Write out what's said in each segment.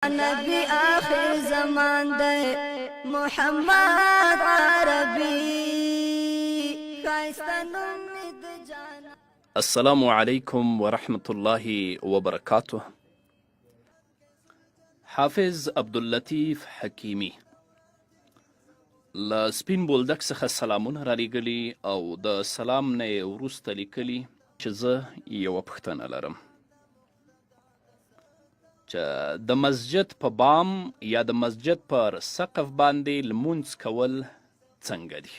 نبی آخر زمان دی محمد عربی خایستنم د جانا. السلام علیکم ورحمة الله وبرکاته. حافظ عبداللطیف حکیمی له سپین بولدک څخه سلامونه رالیږلي او د سلام نه یې وروسته لیکلي چې زه یوه پوښتنه لرم چې د مسجد په بام یا د مسجد پر سقف باندې لمونځ کول څنګه دي،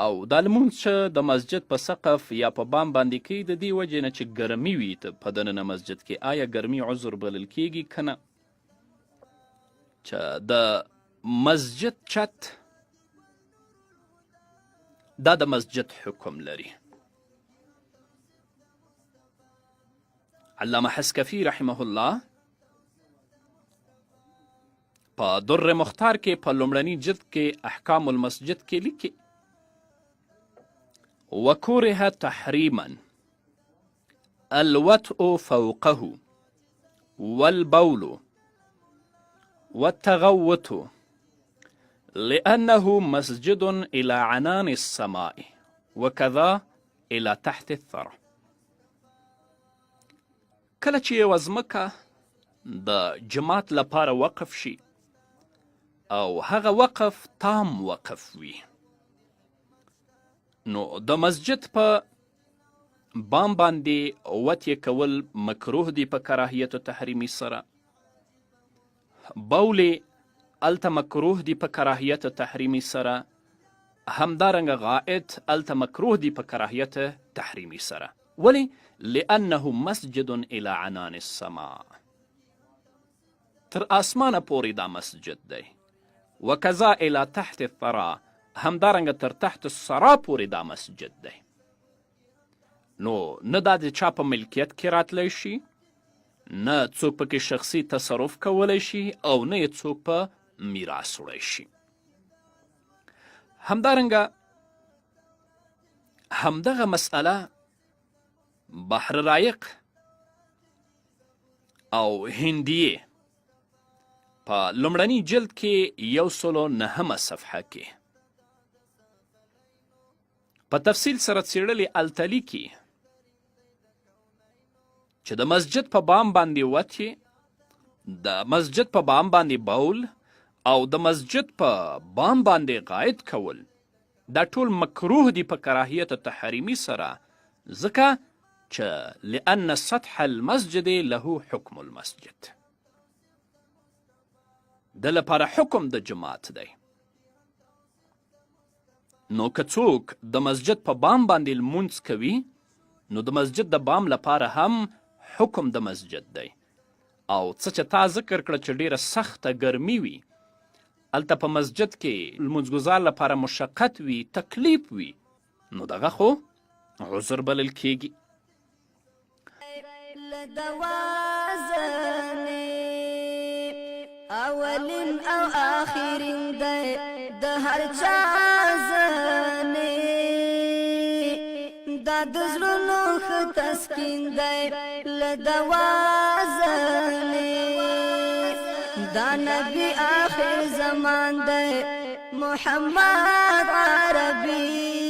او دا لمونځ چې د مسجد په سقف یا په بام باندې کوي د دې وجې نه چې ګرمي وي په دننه مسجد کې، آیا ګرمي عذر بلل کیږي که نه؟ چې د مسجد چت دا د مسجد حکم لري. علامه حسکفي رحمه الله په در مختار کې په لومړني جلد کې احکام المسجد کې لیکي وکره تحریما الوطء فوقه والبول والتغوط لأنه مسجد إلى عنان السماء وكذا إلى تحت الثرى. کله چې یوه ځمکه د جماعت لپاره وقف شي او هغه وقف تام وقف وي، نو د مسجد په بام باندې وطیې کول مکروه دي په کراهیت و تحریمي سره، بولې الته مکروه دي په کراهیت تحریمي سره، همدارنګه غائط الته مکروه دي په کراهیت تحریمي سره. ولی؟ لأنه مسجد الى عنان السماء، تر آسمانه پورې دا مسجد دی، وکذا الى تحت الثرى، همدارنګه تر تحت الثرى پورې دا مسجد دی. نو نه دا د چا په ملکیت کې راتلی شي، نه څوک پکې شخصي تصرف کولی شي، او نه یې څوک په میراث وړی شي. همدارنګه همدغه مسئله بحر رایق او هندیه په لومړني جلد کې 109 صفحه کې په تفصیل سره څیړلې الته لیکي چې د مسجد په بام باندې وطیې، د مسجد په بام باندې بول او د مسجد په بام باندې غائط کول دا ټول مکروه دي په کراهیت تحریمي سره، ځکه چې لأن سطح المسجد له حکم المسجد، د لپاره حکم د جماعت دی. نو که څوک د مسجد په بام باندې لمونځ کوي نو د مسجد د بام لپاره هم حکم د مسجد دی. او څه چې تا ذکر کړه چې ډیره سخته ګرمي وي، هلته په مسجد کې لمونځګزار لپاره مشقت وي، تکلیف وي، نو دغه خو عذر بلل کیږي. اولین او آخرین دی د هر چا زنې، دا د زړونو ښه تسکین دی له دوا زنې، دا نبی آخر زمان دی محمد عربی